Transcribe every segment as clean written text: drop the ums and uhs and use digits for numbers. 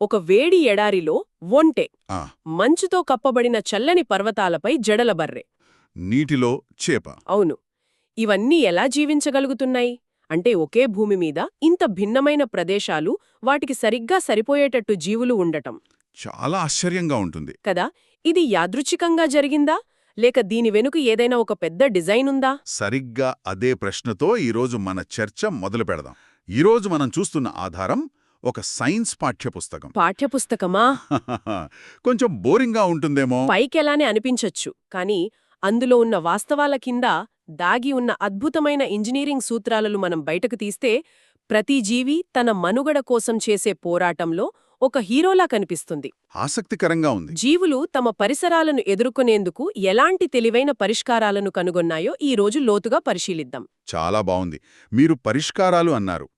ఒక వేడి ఎడారిలో ఒంటె, ఆ, మంచుతో కప్పబడిన చల్లని పర్వతాలపై జడల బర్రె. నీటిలో చేప. అవును. ఇవన్నీ ఎలా జీవించగలుగుతున్నాయి? అంటే ఒకే భూమి మీద ఇంత భిన్నమైన ప్రదేశాలు, వాటికి సరిగ్గా సరిపోయేటట్టు జీవులు ఉండటం. చాలా ఆశ్చర్యంగా ఉంటుంది. కదా, ఇది యాదృచ్ఛికంగా జరిగిందా? లేక దీని వెనుక ఏదైనా ఒక పెద్ద డిజైన్ ఉందా? సరిగ్గా అదే ప్రశ్నతో ఈరోజు మన చర్చ మొదలు పెడదాం. ఈరోజు మనం చూస్తున్న ఆధారం ఒక సైన్స్ పాఠ్యపుస్తకం. పాఠ్యపుస్తకమా? కొంచెం బోరింగ్గా ఉంటుందేమో. పైకెలానే అనిపించొచ్చు, కానీ అందులో ఉన్న వాస్తవాల కింద దాగి ఉన్న అద్భుతమైన ఇంజనీరింగ్ సూత్రాలను మనం బయటకు తీస్తే, ప్రతి జీవి తన మనుగడ కోసం చేసే పోరాటంలో ఒక హీరోలా కనిపిస్తుంది. ఆసక్తికరంగా ఉంది. జీవులు తమ పరిసరాలను ఎదుర్కొనేందుకు ఎలాంటి తెలివైన పరిష్కారాలను కనుగొన్నాయో ఈ రోజు లోతుగా పరిశీలిద్దాం. చాలా బావుంది. మీరు పరిష్కారాలు అన్నారు.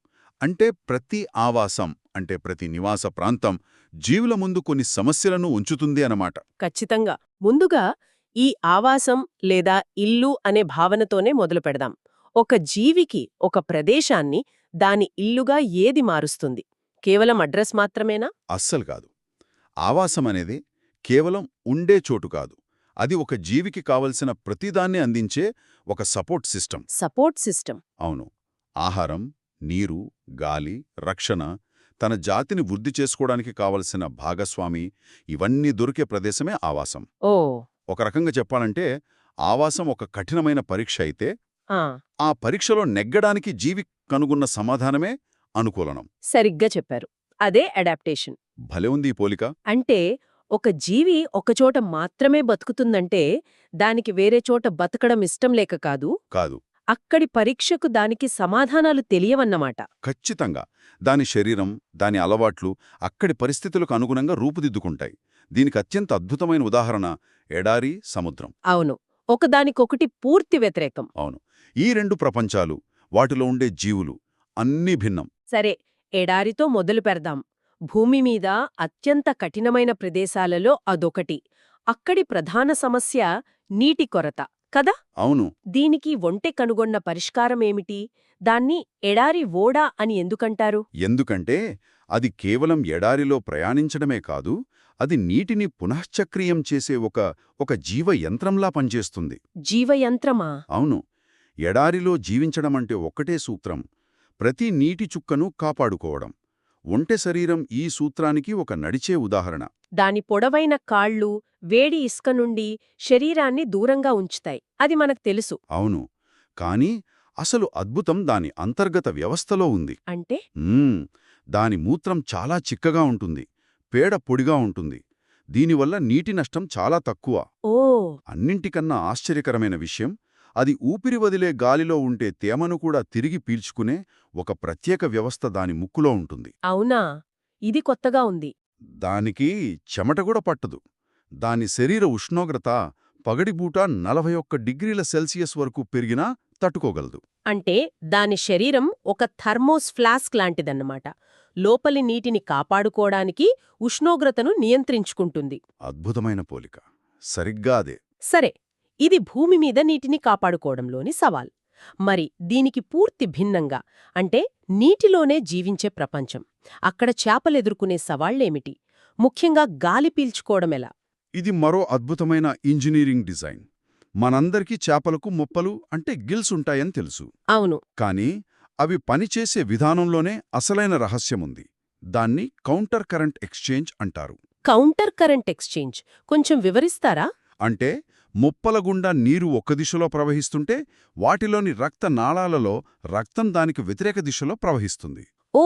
అంటే ప్రతి ఆవాసం, అంటే ప్రతి నివాస ప్రాంతం జీవుల ముందు కొన్ని సమస్యలను ఉంచుతుంది అన్నమాట. ఖచ్చితంగా. ముందుగా ఈ ఆవాసం లేదా ఇల్లు అనే భావనతోనే మొదలు పెడదాం. ఒక జీవికి ఒక ప్రదేశాన్ని దాని ఇల్లుగా ఏది మారుస్తుంది? కేవలం అడ్రస్ మాత్రమేనా? అస్సలు కాదు. ఆవాసం అనేది కేవలం ఉండే చోటు కాదు. అది ఒక జీవికి కావలసిన ప్రతిదాన్ని అందించే ఒక సపోర్ట్ సిస్టమ్. Support system. అవును. ఆహారం, నీరు, గాలి, రక్షణ, తన జాతిని వృద్ధి చేసుకోవడానికి కావలసిన భాగస్వామి, ఇవన్నీ దొరికే ప్రదేశమే ఆవాసం. ఓ. ఒక రకంగా చెప్పాలంటే ఆవాసం ఒక కఠినమైన పరీక్ష అయితే, ఆ, ఆ పరీక్షలో నెగ్గడానికి జీవి కనుగొన్న సమాధానమే అనుకూలనం. సరిగ్గా చెప్పారు. అదే అడాప్టేషన్. భలే ఉంది ఈ పోలిక. అంటే ఒక జీవి ఒకచోట మాత్రమే బతుకుతుందంటే దానికి వేరే చోట బతకడం ఇష్టం లేక కాదు, కాదు, అక్కడి పరీక్షకు దానికి సమాధానాలు తెలియవన్నమాట. ఖచ్చితంగా. దాని శరీరం, దాని అలవాట్లు అక్కడి పరిస్థితులకు అనుగుణంగా రూపుదిద్దుకుంటాయి. దీనికి అత్యంత అద్భుతమైన ఉదాహరణ ఎడారి, సముద్రం. అవును. ఒకదానికొకటి పూర్తి వ్యతిరేకం. అవును. ఈ రెండు ప్రపంచాలు, వాటిలో ఉండే జీవులు అన్నీ భిన్నం. సరే, ఎడారితో మొదలు పెడదాం. భూమి మీద అత్యంత కఠినమైన ప్రదేశాలలో అదొకటి. అక్కడి ప్రధాన సమస్య నీటి కొరత కదా. అవును. దీనికి ఒంటె కనుగొన్న పరిష్కారమేమిటి? దాన్ని ఎడారి ఓడా అని ఎందుకంటారు? ఎందుకంటే అది కేవలం ఎడారిలో ప్రయాణించడమే కాదు, అది నీటిని పునశ్చక్రీయం చేసే ఒక జీవ యంత్రంలా పనిచేస్తుంది. జీవయంత్రమా? అవును. ఎడారిలో జీవించడమంటే ఒక్కటే సూత్రం: ప్రతి నీటి చుక్కను కాపాడుకోవడం. ఒంటె శరీరం ఈ సూత్రానికి ఒక నడిచే ఉదాహరణ. దాని పొడవైన కాళ్ళు వేడి ఇసుక నుండి శరీరాన్ని దూరంగా ఉంచుతాయి. అది మనకు తెలుసు. అవును. కానీ అసలు అద్భుతం దాని అంతర్గత వ్యవస్థలో ఉంది. అంటే దాని మూత్రం చాలా చిక్కగా ఉంటుంది, పేడ పొడిగా ఉంటుంది. దీనివల్ల నీటి నష్టం చాలా తక్కువ. ఓ. అన్నింటికన్నా ఆశ్చర్యకరమైన విషయం, అది ఊపిరి వదిలే గాలిలో ఉంటే తేమను కూడా తిరిగి పీల్చుకునే ఒక ప్రత్యేక వ్యవస్థ దాని ముక్కులో ఉంటుంది. అవునా? ఇది కొత్తగా ఉంది. దానికి చెమట కూడా పట్టదు. దాని శరీర ఉష్ణోగ్రత పగడిబూట 41 డిగ్రీల సెల్సియస్ వరకు పెరిగినా తట్టుకోగలదు. అంటే దాని శరీరం ఒక థర్మోస్ ఫ్లాస్క్ లాంటిదన్నమాట. లోపలి నీటిని కాపాడుకోవడానికి ఉష్ణోగ్రతను నియంత్రించుకుంటుంది. అద్భుతమైన పోలిక. సరిగ్గా అదే. సరే, ఇది భూమి మీద నీటిని కాపాడుకోవడంలోని సవాల్. మరి దీనికి పూర్తి భిన్నంగా, అంటే నీటిలోనే జీవించే ప్రపంచం, అక్కడ చేపలెదుర్కొనే సవాళ్లేమిటి? ముఖ్యంగా గాలి పీల్చుకోవడమెలా? ఇది మరో అద్భుతమైన ఇంజనీరింగ్ డిజైన్. మనందరికీ చేపలకు మొప్పలు అంటే గిల్స్ ఉంటాయని తెలుసు. అవును. కానీ అవి పనిచేసే విధానంలోనే అసలైన రహస్యముంది. దాన్ని కౌంటర్ కరెంట్ ఎక్స్చేంజ్ అంటారు. కౌంటర్ కరెంట్ ఎక్స్చేంజ్ కొంచెం వివరిస్తారా? అంటే మొప్పల గుండా నీరు ఒక దిశలో ప్రవహిస్తుంటే వాటిలోని రక్త నాళాలలో రక్తం దానికి వ్యతిరేక దిశలో ప్రవహిస్తుంది. ఓ,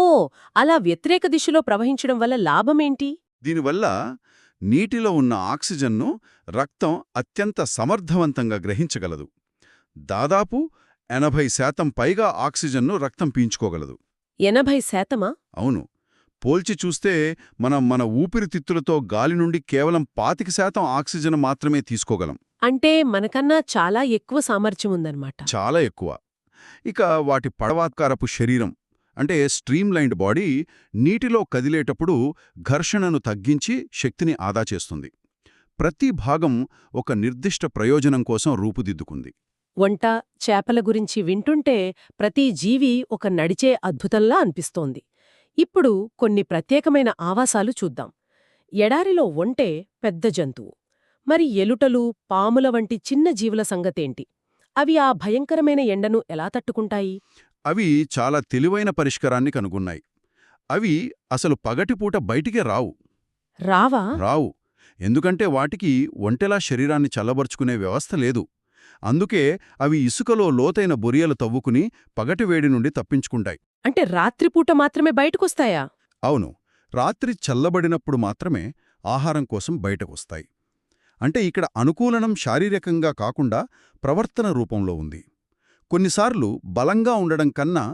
అలా వ్యతిరేక దిశలో ప్రవహించడం వల్ల లాభమేంటి? దీనివల్ల నీటిలో ఉన్న ఆక్సిజన్ను రక్తం అత్యంత సమర్థవంతంగా గ్రహించగలదు. దాదాపు 80% పైగా ఆక్సిజన్ను రక్తం పీల్చుకోగలదు. 80%? అవును. పోల్చి చూస్తే మన ఊపిరితిత్తులతో గాలి నుండి కేవలం 25% ఆక్సిజన్ మాత్రమే తీసుకోగలం. అంటే మనకన్నా చాలా ఎక్కువ సామర్థ్యం ఉందన్నమాట. చాలా ఎక్కువ. ఇక వాటి పడవాత్కారపు శరీరం అంటే స్ట్రీమ్లైన్డ్ బాడీ నీటిలో కదిలేటప్పుడు ఘర్షణను తగ్గించి శక్తిని ఆదా చేస్తుంది. ప్రతి భాగం ఒక నిర్దిష్ట ప్రయోజనం కోసం రూపుదిద్దుకుంది. వంట, చేపల గురించి వింటుంటే ప్రతి జీవి ఒక నడిచే అద్భుతంలా అనిపిస్తోంది. ఇప్పుడు కొన్ని ప్రత్యేకమైన ఆవాసాలు చూద్దాం. ఎడారిలో ఒంటె పెద్ద జంతువు. మరి ఎలుటలు, పాముల వంటి చిన్న జీవుల సంగతేంటి? అవి ఆ భయంకరమైన ఎండను ఎలా తట్టుకుంటాయి? అవి చాలా తెలివైన పరిష్కారాన్ని కనుగొన్నాయి. అవి అసలు పగటిపూట బయటికే రావు. రావా? రావు. ఎందుకంటే వాటికి ఒంటెలా శరీరాన్ని చల్లబరుచుకునే వ్యవస్థ లేదు. అందుకే అవి ఇసుకలో లోతైన బొరియలు తవ్వుకుని పగటి వేడి నుండి తప్పించుకుంటాయి. అంటే రాత్రిపూట మాత్రమే బయటకొస్తాయా? అవును, రాత్రి చల్లబడినప్పుడు మాత్రమే ఆహారం కోసం బయటకొస్తాయి. అంటే ఇక్కడ అనుకూలనం శారీరకంగా కాకుండా ప్రవర్తన రూపంలో ఉంది. కొన్నిసార్లు బలంగా ఉండడం కన్నా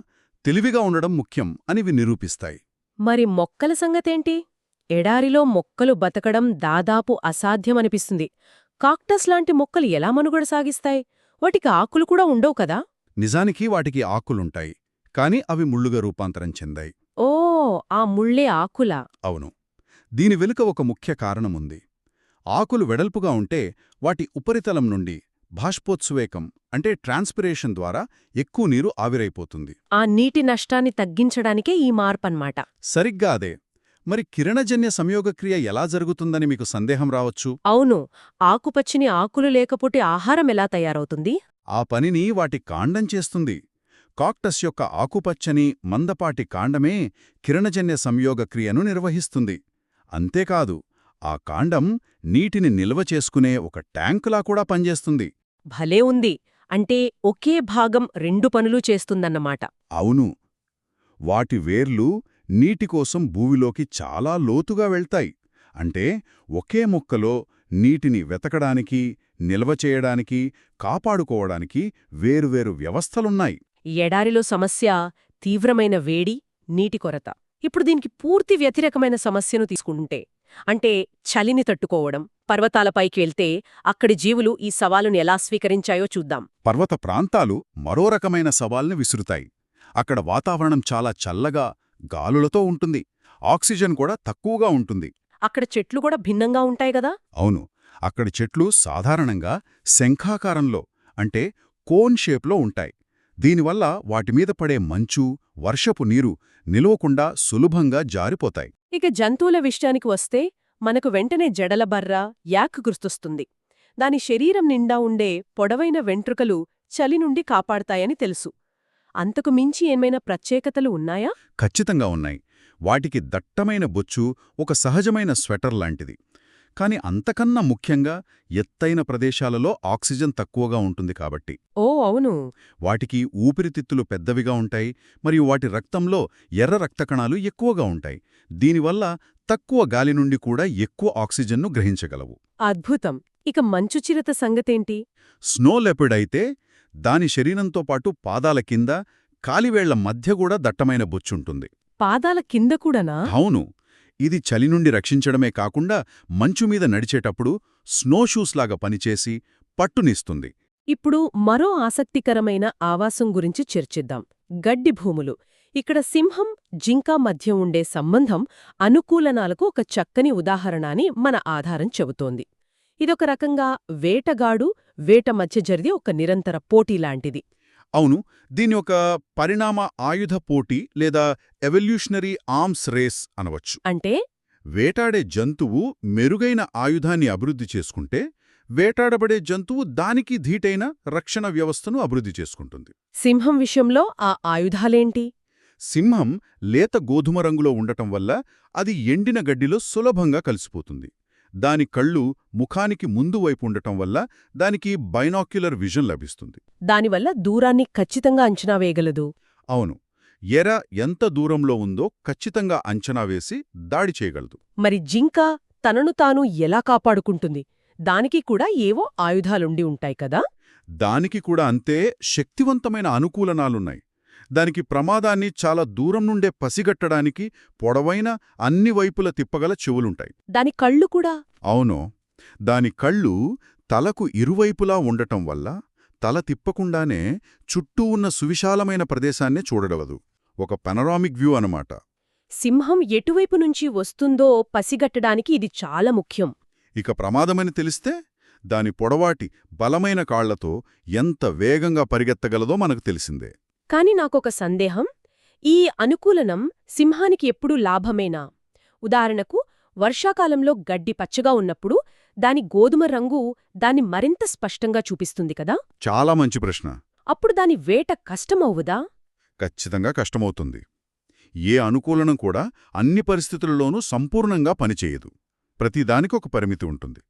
తెలివిగా ఉండడం ముఖ్యం అనివి నిరూపిస్తాయి. మరి మొక్కల సంగతేంటి? ఎడారిలో మొక్కలు బతకడం దాదాపు అసాధ్యమనిపిస్తుంది. కాక్టస్ లాంటి మొక్కలు ఎలా మనుగడ సాగిస్తాయి? వాటికి ఆకులు కూడా ఉండవు కదా? నిజానికి వాటికి ఆకులుంటాయి, కాని అవి ముళ్ళుగా రూపాంతరం చెందాయి. ఓ, ఆ ముళ్ళే ఆకులా? అవును. దీని వెనుక ఒక ముఖ్య కారణముంది. ఆకులు వెడల్పుగా ఉంటే వాటి ఉపరితలం నుండి బాష్పోత్సువేకం అంటే ట్రాన్స్పిరేషన్ ద్వారా ఎక్కువ నీరు ఆవిరైపోతుంది. ఆ నీటి నష్టాన్ని తగ్గించడానికే ఈ మార్పన్మాట. సరిగ్గా అదే. మరి కిరణజన్య సంయోగక్రియ ఎలా జరుగుతుందని మీకు సందేహం రావచ్చు. అవును, ఆకుపచ్చిని ఆకులు లేకపోతే ఆహారం ఎలా తయారవుతుంది? ఆ పనిని వాటి కాండం చేస్తుంది. కాక్టస్ యొక్క ఆకుపచ్చని మందపాటి కాండమే కిరణజన్య సంయోగక్రియను నిర్వహిస్తుంది. అంతేకాదు, ఆ కాండం నీటిని నిల్వ చేసుకునే ఒక ట్యాంకులా కూడా పనిచేస్తుంది. భలే ఉంది. అంటే ఒకే భాగం రెండు పనులు చేస్తుందన్నమాట. అవును. వాటి వేర్లు నీటికోసం భూమిలోకి చాలా లోతుగా వెళ్తాయి. అంటే ఒకే మొక్కలో నీటిని వెతకడానికి, నిల్వ చేయడానికి, కాపాడుకోవడానికి వేరువేరు వ్యవస్థలున్నాయి. ఎడారిలో సమస్య తీవ్రమైన వేడి, నీటి కొరత. ఇప్పుడు దీనికి పూర్తి వ్యతిరేకమైన సమస్యను తీసుకుంటే, అంటే చలిని తట్టుకోవడం. పర్వతాలపైకి వెళ్తే అక్కడి జీవులు ఈ సవాలును ఎలా స్వీకరించాయో చూద్దాం. పర్వత ప్రాంతాలు మరో రకమైన సవాల్ని విసురుతాయి. అక్కడ వాతావరణం చాలా చల్లగా, గాలులతో ఉంటుంది. ఆక్సిజన్ కూడా తక్కువగా ఉంటుంది. అక్కడ చెట్లు కూడా భిన్నంగా ఉంటాయి గదా? అవును. అక్కడి చెట్లు సాధారణంగా శంఖాకారంలో అంటే కోన్ షేప్లో ఉంటాయి. దీనివల్ల వాటిమీద పడే మంచు, వర్షపు నీరు నిలవకుండా సులభంగా జారిపోతాయి. ఇక జంతువుల విషయానికి వస్తే మనకు వెంటనే జడలబర్ర, యాక్ గుర్తొస్తుంది. దాని శరీరం నిండా ఉండే పొడవైన వెంట్రుకలు చలి నుండి కాపాడతాయని తెలుసు. అంతకు మించి ఏమైనా ప్రత్యేకతలు ఉన్నాయా? ఖచ్చితంగా ఉన్నాయి. వాటికి దట్టమైన బొచ్చు ఒక సహజమైన స్వెటర్ లాంటిది. కాని అంతకన్నా ముఖ్యంగా ఎత్తైన ప్రదేశాలలో ఆక్సిజన్ తక్కువగా ఉంటుంది కాబట్టి. ఓ అవును. వాటికి ఊపిరితిత్తులు పెద్దవిగా ఉంటాయి, మరియు వాటి రక్తంలో ఎర్ర రక్తకణాలు ఎక్కువగా ఉంటాయి. దీనివల్ల తక్కువ గాలి నుండి కూడా ఎక్కువ ఆక్సిజన్ను గ్రహించగలవు. అద్భుతం. ఇక మంచుచిరత సంగతేంటి? స్నో లెపర్డ్ అయితే దాని శరీరంతో పాటు పాదాల కింద, కాలివేళ్ల మధ్య కూడా దట్టమైన బొచ్చుంటుంది. పాదాల కింద కూడానా? అవును. ఇది చలి నుండి రక్షించడమే కాకుండా మంచుమీద నడిచేటప్పుడు స్నో షూస్ లాగా పనిచేసి పట్టునిస్తుంది. ఇప్పుడు మరో ఆసక్తికరమైన ఆవాసం గురించి చర్చిద్దాం. గడ్డి భూములు. ఇక్కడ సింహం, జింక మధ్య ఉండే సంబంధం అనుకూలనాలకు ఒక చక్కని ఉదాహరణ అని మన ఆధారం చెబుతోంది. ఇదొక రకంగా వేటగాడు, వేట మధ్య జరిగే ఒక నిరంతర పోటీలాంటిది. అవును. దీని ఒక పరిణామ ఆయుధ పోటీ లేదా ఎవల్యూషనరీ ఆర్మ్స్ రేస్ అనవచ్చు. అంటే వేటాడే జంతువు మెరుగైన ఆయుధాన్ని అభివృద్ధి చేసుకుంటే, వేటాడబడే జంతువు దానికి ధీటైన రక్షణ వ్యవస్థను అభివృద్ధి చేసుకుంటుంది. సింహం విషయంలో ఆ ఆయుధాలేంటి? సింహం లేత గోధుమ రంగులో ఉండటం వల్ల అది ఎండిన గడ్డిలో సులభంగా కలిసిపోతుంది. దాని కళ్ళు ముఖానికి ముందు వైపు ఉండటం వల్ల దానికి బైనాక్యులర్ విజన్ లభిస్తుంది. దానివల్ల దూరాన్ని ఖచ్చితంగా అంచనా వేయగలదు. అవును. ఎర ఎంత దూరంలో ఉందో ఖచ్చితంగా అంచనా వేసి దాడి చేయగలదు. మరి జింక తనను తాను ఎలా కాపాడుకుంటుంది? దానికి కూడా ఏవో ఆయుధాలుండి ఉంటాయి కదా? దానికి కూడా అంతే శక్తివంతమైన అనుకూలనాలున్నాయి. దానికి ప్రమాదాన్ని చాలా దూరం నుండే పసిగట్టడానికి పొడవైన, అన్ని వైపుల తిప్పగల చెవులుంటాయి. దాని కళ్ళు కూడా? అవును. దాని కళ్ళు తలకు ఇరువైపులా ఉండటం వల్ల తల తిప్పకుండానే చుట్టూ ఉన్న సువిశాలమైన ప్రదేశాన్నే చూడగలదు. ఒక పెనరామిక్ వ్యూ అనమాట. సింహం ఎటువైపు నుంచి వస్తుందో పసిగట్టడానికి ఇది చాలా ముఖ్యం. ఇక ప్రమాదమని తెలిస్తే దాని పొడవాటి, బలమైన కాళ్లతో ఎంత వేగంగా పరిగెత్తగలదో మనకు తెలిసిందే. కాని నాకొక సందేహం. ఈ అనుకూలనం సింహానికి ఎప్పుడూ లాభమేనా? ఉదాహరణకు వర్షాకాలంలో గడ్డి పచ్చగా ఉన్నప్పుడు దాని గోధుమ రంగు దాన్ని మరింత స్పష్టంగా చూపిస్తుంది కదా. చాలా మంచి ప్రశ్న. అప్పుడు దాని వేట కష్టమవుదా? ఖచ్చితంగా కష్టమవుతుంది. ఏ అనుకూలనం కూడా అన్ని పరిస్థితులలోనూ సంపూర్ణంగా పనిచేయదు. ప్రతిదానికొక పరిమితి ఉంటుంది.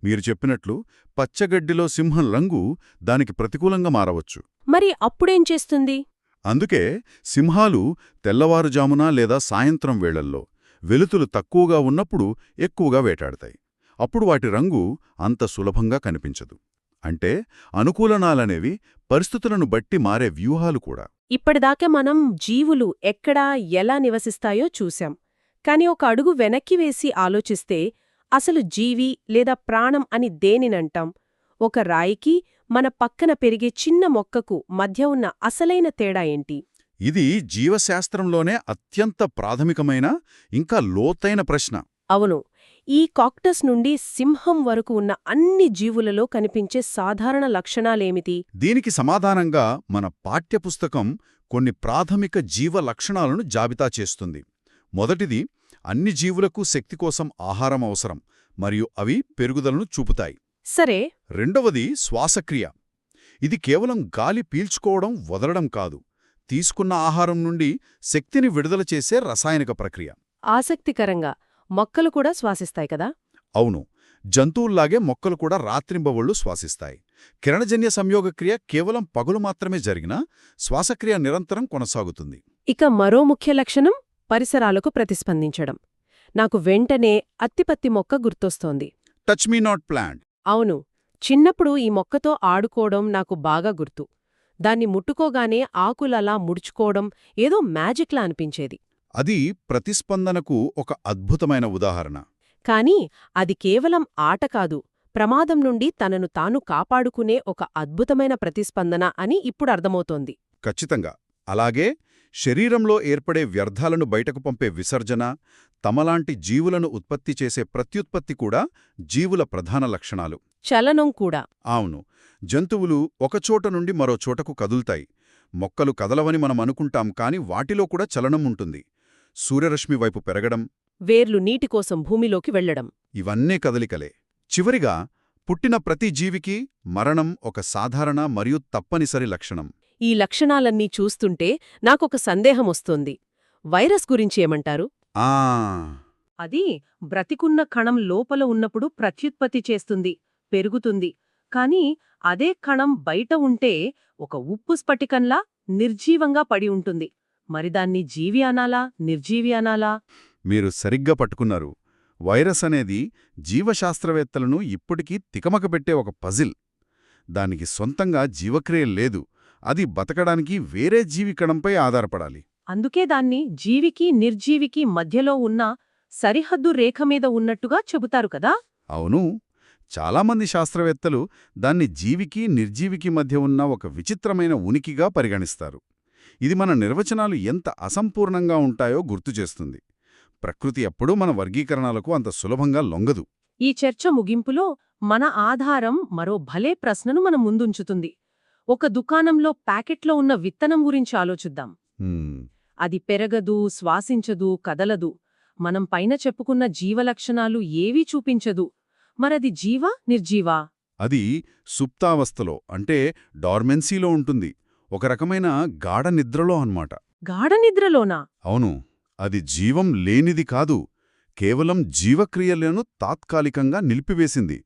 మీరు చెప్పినట్లు పచ్చగడ్డిలో సింహం రంగు దానికి ప్రతికూలంగా మారవచ్చు. మరి అప్పుడేం చేస్తుంది? అందుకే సింహాలు తెల్లవారుజామున లేదా సాయంత్రం వేళల్లో వెలుతురు తక్కువగా ఉన్నప్పుడు ఎక్కువగా వేటాడతాయి. అప్పుడు వాటి రంగు అంత సులభంగా కనిపించదు. అంటే అనుకూలనాలనేవి పరిస్థితులను బట్టి మారే వ్యూహాలు కూడా. ఇప్పటిదాకా మనం జీవులు ఎక్కడా ఎలా నివసిస్తాయో చూశాం. కాని ఒక అడుగు వెనక్కి వేసి ఆలోచిస్తే అసలు జీవి లేదా ప్రాణం అని దేనినంటాం? ఒక రాయికి మన పక్కన పెరిగే చిన్న మొక్కకు మధ్య ఉన్న అసలైన తేడా ఏంటి? ఇది జీవశాస్త్రంలోనే అత్యంత ప్రాథమికమైన ఇంకా లోతైన ప్రశ్న. అవును, ఈ కాక్టస్ నుండి సింహం వరకు ఉన్న అన్ని జీవులలో కనిపించే సాధారణ లక్షణాలేమిటి? దీనికి సమాధానంగా మన పాఠ్యపుస్తకం కొన్ని ప్రాథమిక జీవ లక్షణాలను జాబితా చేస్తుంది. మొదటిది, అన్ని జీవులకు శక్తి కోసం ఆహారం అవసరం మరియు అవి పెరుగుదలను చూపుతాయి. సరే. రెండవది శ్వాసక్రియ. ఇది కేవలం గాలి పీల్చుకోవడం వదలడం కాదు, తీసుకున్న ఆహారం నుండి శక్తిని విడుదల చేసే రసాయనిక ప్రక్రియ. ఆసక్తికరంగా మొక్కలు కూడా శ్వాసిస్తాయి కదా. అవును, జంతువుల్లాగే మొక్కలు కూడా రాత్రింబవళ్లు శ్వాసిస్తాయి. కిరణజన్య సంయోగక్రియ కేవలం పగలు మాత్రమే జరిగినా శ్వాసక్రియ నిరంతరం కొనసాగుతుంది. ఇక మరో ముఖ్య లక్షణం పరిసరాలకు ప్రతిస్పందించడం. నాకు వెంటనే అత్తిపత్తి మొక్క గుర్తొస్తోంది. Touch me not plant. అవును, చిన్నప్పుడు ఈ మొక్కతో ఆడుకోవడం నాకు బాగా గుర్తు. దాన్ని ముట్టుకోగానే ఆకులలా ముడుచుకోవడం ఏదో మ్యాజిక్లా అనిపించేది. అది ప్రతిస్పందనకు ఒక అద్భుతమైన ఉదాహరణ. కాని అది కేవలం ఆట కాదు, ప్రమాదం నుండి తనను తాను కాపాడుకునే ఒక అద్భుతమైన ప్రతిస్పందన అని ఇప్పుడు అర్థమవుతోంది. ఖచ్చితంగా. అలాగే శరీరంలో ఏర్పడే వ్యర్థాలను బయటకు పంపే విసర్జన, తమలాంటి జీవులను ఉత్పత్తి చేసే ప్రత్యుత్పత్తి కూడా జీవుల ప్రధాన లక్షణాలు. చలనం కూడా. అవును, జంతువులు ఒకచోట నుండి మరో చోటకు కదులుతాయి. మొక్కలు కదలవని మనం అనుకుంటాం, కాని వాటిలో కూడా చలనం ఉంటుంది. సూర్యరశ్మి వైపు పెరగడం, వేర్లు నీటికోసం భూమిలోకి వెళ్లడం, ఇవన్నీ కదలికలే. చివరిగా, పుట్టిన ప్రతి జీవికి మరణం ఒక సాధారణ మరియు తప్పనిసరి లక్షణం. ఈ లక్షణాలన్నీ చూస్తుంటే నాకొక సందేహమొస్తోంది. వైరస్ గురించి ఏమంటారు? ఆ అది బ్రతికున్న కణం లోపల ఉన్నప్పుడు ప్రత్యుత్పత్తి చేస్తుంది, పెరుగుతుంది. కాని అదే కణం బయట ఉంటే ఒక ఉప్పు స్ఫటికంలా నిర్జీవంగా పడి ఉంటుంది. మరి దాన్ని జీవి అనాలా, నిర్జీవి అనాలా? మీరు సరిగ్గా పట్టుకున్నారు. వైరస్ అనేది జీవశాస్త్రవేత్తలను ఇప్పటికీ తికమకబెట్టే ఒక పజిల్. దానికి సొంతంగా జీవక్రియ లేదు. అది బతకడానికి వేరే జీవి కణంపై ఆధారపడాలి. అందుకే దాన్ని జీవికి నిర్జీవికి మధ్యలో ఉన్న సరిహద్దు రేఖ మీద ఉన్నట్టుగా చెబుతారు కదా. అవును, చాలామంది శాస్త్రవేత్తలు దాన్ని జీవికి నిర్జీవికి మధ్య ఉన్న ఒక విచిత్రమైన ఉనికిగా పరిగణిస్తారు. ఇది మన నిర్వచనాలు ఎంత అసంపూర్ణంగా ఉంటాయో గుర్తుచేస్తుంది. ప్రకృతి ఎప్పుడూ మన వర్గీకరణలకు అంత సులభంగా లొంగదు. ఈ చర్చ ముగింపులో మన ఆధారం మరో భలే ప్రశ్నను మన ముందుంచుతుంది. ఒక దుకాణంలో ప్యాకెట్లో ఉన్న విత్తనం గురించి ఆలోచిద్దాం. అది పెరగదు, శ్వాసించదు, కదలదు. మనం పైన చెప్పుకున్న జీవలక్షణాలు ఏవీ చూపించదు. మరది జీవా, నిర్జీవా? అది సుప్తావస్థలో, అంటే డార్మెన్సీలో ఉంటుంది. ఒక రకమైన గాఢ నిద్రలో అన్నమాట. గాఢ నిద్రలోనా? అవును, అది జీవం లేనిది కాదు, కేవలం జీవక్రియలను తాత్కాలికంగా నిలిపివేసింది.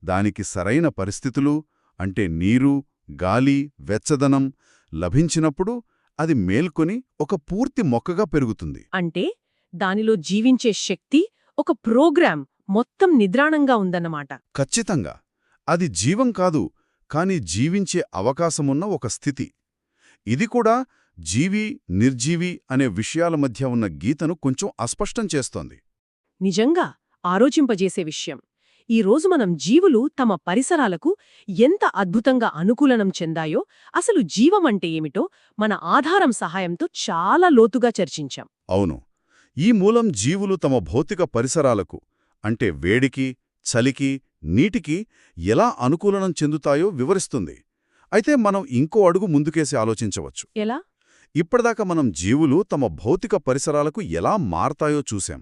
దానికి సరైన పరిస్థితులు, అంటే నీరు, గాలి, వెచ్చదనం లభించినప్పుడు అది మేల్కొని ఒక పూర్తి మొక్కగా పెరుగుతుంది. అంటే దానిలో జీవించే శక్తి, ఒక ప్రోగ్రాం మొత్తం నిద్రాణంగా ఉందన్నమాట. ఖచ్చితంగా. అది జీవం కాదు, కాని జీవించే అవకాశమున్న ఒక స్థితి. ఇది కూడా జీవి, నిర్జీవి అనే విషయాల మధ్య ఉన్న గీతను కొంచెం అస్పష్టం చేస్తోంది. నిజంగా ఆలోచింపజేసే విషయం. ఈ రోజు మనం జీవులు తమ పరిసరాలకు ఎంత అద్భుతంగా అనుకూలనం చెందాయో, అసలు జీవమంటే ఏమిటో మన ఆధారం సహాయంతో చాలా లోతుగా చర్చించాం. అవును, ఈ మూలం జీవులు తమ భౌతిక పరిసరాలకు, అంటే వేడికి, చలికి, నీటికి ఎలా అనుకూలనం చెందుతాయో వివరిస్తుంది. అయితే మనం ఇంకో అడుగు ముందుకేసి ఆలోచించవచ్చు. ఎలా? ఇప్పటిదాకా మనం జీవులు తమ భౌతిక పరిసరాలకు ఎలా మారతాయో చూశాం.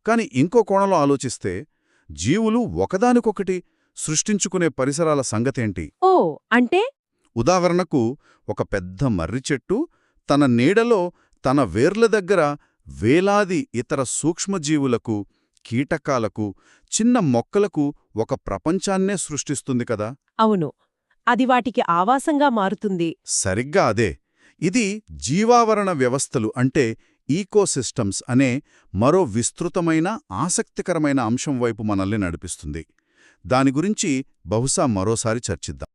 కాని ఇంకో కోణంలో ఆలోచిస్తే జీవులు ఒకదానికొకటి సృష్టించుకునే పరిసరాల సంగతేంటి? ఓ అంటే ఉదాహరణకు ఒక పెద్ద మర్రి చెట్టు తన నీడలో తన వేర్ల దగ్గర వేలాది ఇతర సూక్ష్మజీవులకు, కీటకాలకు, చిన్న మొక్కలకు ఒక ప్రపంచాన్నే సృష్టిస్తుంది కదా. అవును, అది వాటికి ఆవాసంగా మారుతుంది. సరిగ్గా అదే. ఇది జీవావరణ వ్యవస్థలు అంటే ఈకోసిస్టమ్స్ అనే మరో విస్తృతమైన ఆసక్తికరమైన అంశం వైపు మనల్ని నడిపిస్తుంది. దాని గురించి బహుశా మరోసారి చర్చిద్దాం.